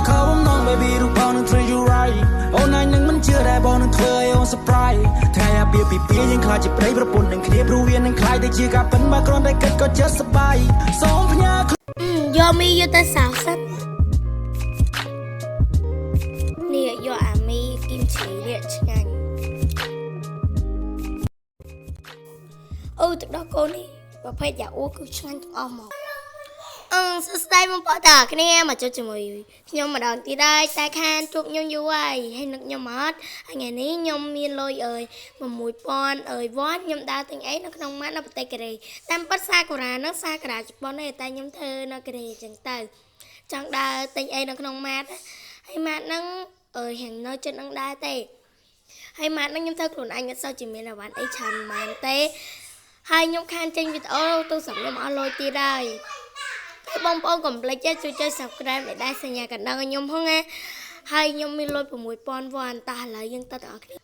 ខោបំណង baby រូបបងនឹង treat you right អូនឯងនឹងមិនជឿដែរបងនឹងធ្វើឲ្យអូន surprise ថ្ងៃអាពាហ៍ពិពាហ៍យើងខ្លាចជាប្តីប្រពន្ធនឹងគ្នាព្រោះវានឹងខ្លាចតែជាការពិនបើគ្រាន់តែគិតក៏ចិត្តសប្បាយសូមផ្ញើយកមីយកទៅសៅសិននេះយកអាមីគីមឈីនេះឆ្ងាញ់អូទឹកដោះគោនេះប្រភេទយ៉ាអ៊ូគឺឆ្ងាញ់ទាំងអស់មកសួស្ដីបងប្អូនទាំងអស់គ្នាមកជួបជាមួយខ្ញុំម្ដងទៀតហើយតែខានជួបខ្ញុំយូរហើយនឹកខ្ញុំអត់ថ្ងៃនេះខ្ញុំមានលុយ6000វ៉ាត់ខ្ញុំដើរទិញអីនៅក្នុងម៉ាតនៅប្រទេសកូរ៉េតាមពិតសាកូរ៉ានោះសាកូរ៉ាជប៉ុនទេតែខ្ញុំធ្វើនៅកូរ៉េអញ្ចឹងទៅចង់ដើរទិញអីនៅក្នុងម៉ាតហើយម៉ាតហ្នឹងរៀងនៅចិត្តនឹងដែរទេហើយម៉ាតហ្នឹងខ្ញុំធ្វើខ្លួនឯងមិនសូវជាមានអាវ៉ាន់អីច្រើនម៉ានទេហើយខ្ញុំខានចេញវីដេអូទូរស័ព្ទខ្ញុំអស់លុយទៀតហើយបងប្អូនកុំភ្លេចជួយចុច Subscribe đểដែរសញ្ញាកណ្ដឹងឲ្យខ្ញុំផងណាហើយខ្ញុំមានលុយ6000វ៉ាន់តោះឥឡូវយើងទៅទាំងអស់គ្នា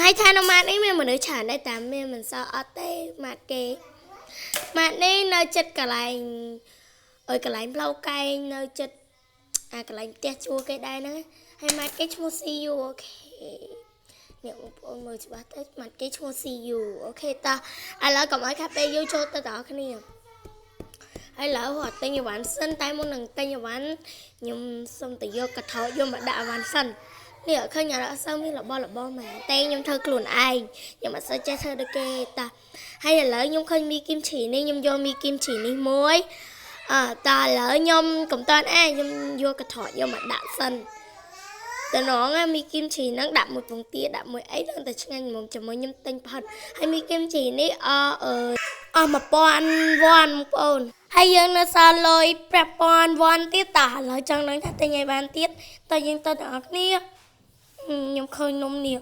ហើយថានៅម៉ាតនេះមានមនុស្សច្រើនដែរតែមានមិនសល់អត់ទេម៉ាតគេម៉ាតនេះនៅចិត្តកន្លែងកន្លែងផ្លូវកែងនៅចិត្តកន្លែងផ្ទះជួលគេដែរហ្នឹងហើយម៉ាតគេឈ្មោះ CU អូខេអ្នកបងប្អូនមើលច្បាស់ទៅម៉ាតគេឈ្មោះ CU អូខេតោះឥឡូវកុំឲ្យខាត់ពេលយូរចូលទៅទាំងអស់គ្នាហើយឡើយហត់ទិញអីវ៉ាន់សិនតែមុននឹងទិញអីវ៉ាន់ខ្ញុំសុំទៅយកកថោយកមកដាក់អីវ៉ាន់សិននេះឃើញអត់សូវមានរបស់មែនតែខ្ញុំធ្វើខ្លួនឯងខ្ញុំអត់សូវចេះធ្វើដូចគេតាហើយឥឡូវខ្ញុំឃើញមីគីមឈីនេះខ្ញុំយកមីគីមឈីនេះមួយតើឥឡូវខ្ញុំកុំតាន់ខ្ញុំយកកថោយកមកដាក់សិនតើនងមីគីមឈីហ្នឹងដាក់មួយពងទាដាក់មួយអីដល់តែឆ្ងាញ់ហ្មងជាមួយខ្ញុំទិញផុតហើយមីគីមឈីនេះអស់1000វ៉ាន់បងប្អូនហើយយើងនៅសល់លុយ5000វ៉ាន់ទៀតតើឥឡូវចង់នឹងថាទិញឲ្យបានទៀតតើយើងទៅទាំងអស់គ្នាខ្ញុំឃើញនំនេះ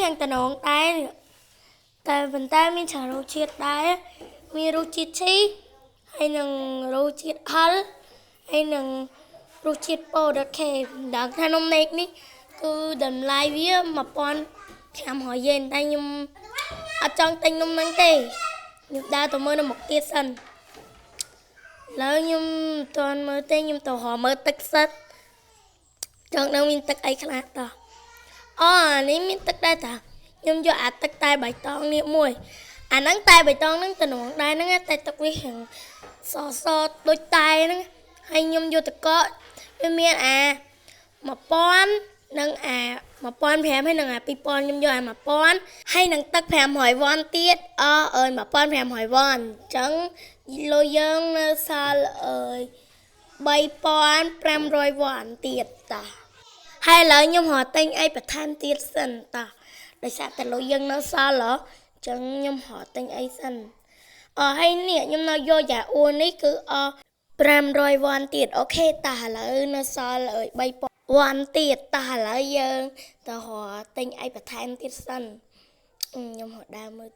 យ៉ាងតំណងតែប៉ុន្តែមានច្រើនរសជាតិដែរមានរសជាតិឈីហើយនឹងរសជាតិហឹរហើយនឹងរសជាតិពោតអូខេដល់ថានំនេះគឺតម្លៃវា1500យ៉េនតែខ្ញុំអត់ចង់ទិញនំហ្នឹងទេខ្ញុំដើរទៅមើលនៅមុខទៀតសិនឡើយខ្ញុំមិនទាន់មើលទេខ្ញុំទៅរកមើលទឹកសិតចង់ដឹងមានទឹកអីខ្លះតោះនេះមានទឹកដែរតាខ្ញុំយកអាទឹកតែបៃតងនេះមួយអាហ្នឹងតែបៃតងហ្នឹងតំណងដែរហ្នឹងតែទឹកវាសដូចតែហ្នឹងហើយខ្ញុំយកទឹកកកវាមាន1000និង1500ហើយនឹង2000ខ្ញុំយក1000ហើយនឹងទឹក500វ៉ាន់ទៀត1500វ៉ាន់អញ្ចឹងលុយយើងនៅសល់3500វ៉ាន់ទៀតតាហើយឥឡូវខ្ញុំរកទិញអីបន្ថែមទៀតសិនតាដោយសារតែលុយយើងនៅសល់អញ្ចឹងខ្ញុំរកទិញអីសិនហើយនេះខ្ញុំនៅយកយ៉ាអ៊ូនេះគឺ500វ៉ាន់ទៀតអូខេតាឥឡូវនៅសល់3000វ៉ាន់ទៀតតោះឥឡូវយើងទៅរកទិញអីបន្ថែមទៀតសិនខ្ញុំរកដើរមើល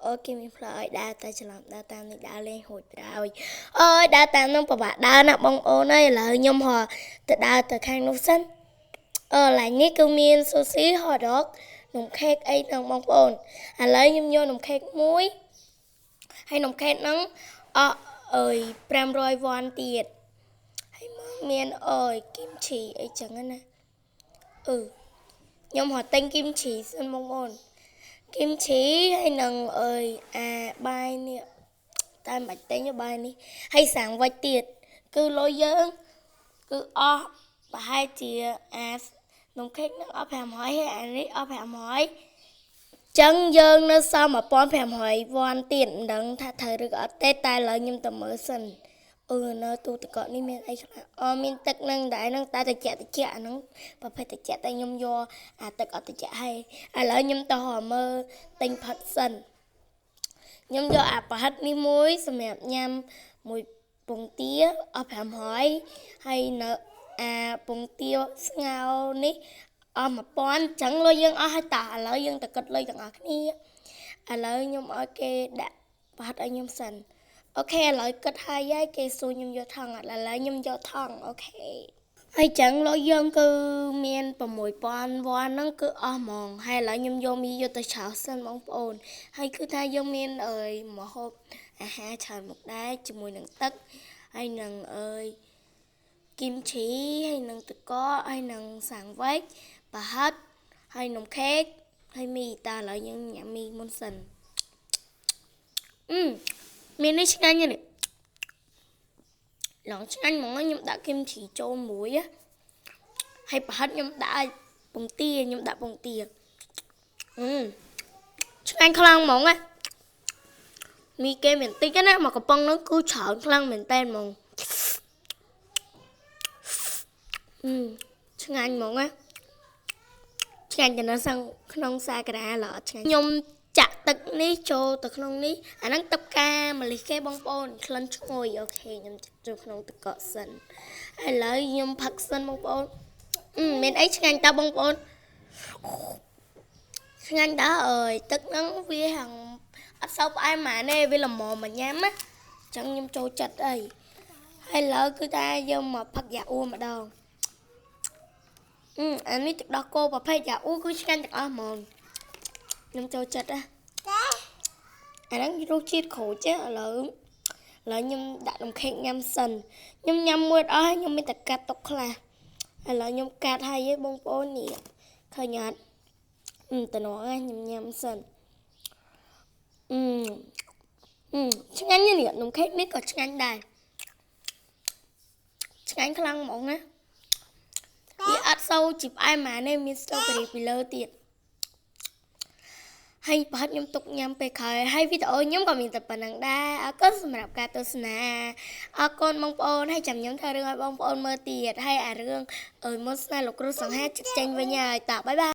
អូគេមានផ្លូវឲ្យដើរតែច្រឡំដើរតាមនេះដើរលេងហួចទៅដើរតាមនោះពិបាកដើរណាបងប្អូនអើយឥឡូវខ្ញុំរកទៅដើរទៅខាងនោះសិនឡើយនេះគឺមានស៊ូស៊ីហតដុកនំខេកអីហ្នឹងបងប្អូនឥឡូវខ្ញុំយកនំខេកមួយហើយនំខេកហ្នឹង500វ៉ាន់ទៀតហើយមានគីមឈីអីចឹងណាខ្ញុំរកទិញគីមឈីសិនបងប្អូនគីមឈីហើយនឹងបាយនេះតែមិនបាច់ទិញបាយនេះហើយសាំងវិចទៀតគឺលុយយើងគឺអស់ប្រហែលជានំខេកនឹងអស់500ហើយអានេះអស់500ចឹងយើងនៅសល់1500វ៉ាន់ទៀតមិនដឹងថាត្រូវឬក៏អត់ទេតែឥឡូវខ្ញុំទៅមើលសិននៅទូទឹកកកនេះមានអីខ្លះមានទឹកនឹងដែរនឹងតែត្រជាក់អាហ្នឹងប្រភេទត្រជាក់តែខ្ញុំយកអាទឹកអត់ត្រជាក់ហើយឥឡូវខ្ញុំទៅមើលទិញផាត់សិនខ្ញុំយកអាប្រហិតនេះមួយសម្រាប់ញ៉ាំមួយពងទាអស់500ហើយនៅពងទាស្ងោរនេះអស់1000អញ្ចឹងលុយយើងអស់ហើយតើឥឡូវយើងទៅកត់លុយទាំងអស់គ្នាឥឡូវខ្ញុំឲ្យគេដាក់ប្រហិតឲ្យខ្ញុំសិនអូខេឥឡូវគិតហើយគេសួរខ្ញុំយកថង់ឥឡូវខ្ញុំយកថង់អូខេហើយចឹងលុយយើងគឺមាន6000វ៉ាន់ហ្នឹងគឺអស់ហ្មងហើយឥឡូវខ្ញុំយកមីយកទៅឆោសិនបងប្អូនហើយគឺថាយើងមានម្ហូបអាហារច្រើនមុខដែរជាមួយនឹងទឹកហើយនឹង kim chỉ hay nâng tự có hay nâng sàng vách bà hết hay nồng khét hay mì ta lại những nhà mì môn sần mì này chắc anh này lòng chắc anh mong nhầm đã kim chỉ cho muối á hay bà hết nhầm đã bông tia nhầm đã bông tia chắc anh không ăn mong á mì kê mình tí cái này mà có bông nó cứ chở không ăn mình tên mong chắc anh mong á chắc anh cho nó sang không xa cái đá lọ nhung chặt tật ní cho tật không ní anh đang tập ca mà lấy cái bông bông khăn chút ngồi ok nhung chặt không tật cọ sân hay lấy nhung phật sân bông bông mình ấy chắc anh ta bông bông chắc anh đã ơi tức nó vì hàng ấp sau ai mà nè vì là mò mà nhám á chẳng nhung trâu chặt ấy hay lỡ cứ ta vô mà phật giả u mà đâu anh ấy tự đó cô và phải giả u cứ chắc anh ở mòn nhung trâu chặt á anh đang rút chít khổ chứ lỡ nhung đã đồng khen nhâm sần nhung nhâm mưa đó nhung mới tất cả tóc là hay lỡ nhung cắt hay với bông bông nè khơi nhạt từ nó nhung nhâm sần chắc anh như nè đồng khen biết có chắc anh đài chắc anh khăn mỏng á vì ắt sâu chụp ai mà nên mình sâu cái bị lơ tiền hay bắt nhóm tục nhắmไปkhởiให้วิดีโอnhóm còn mình tập bản năng đa ก็สำหรับการโฆษณา con mong ôn hay chậm nhóm theo đường mong ôn mơ tiệt hay รื่องmôn sna lục rú sẵn hát chụp tranh với nhà tạo bye bye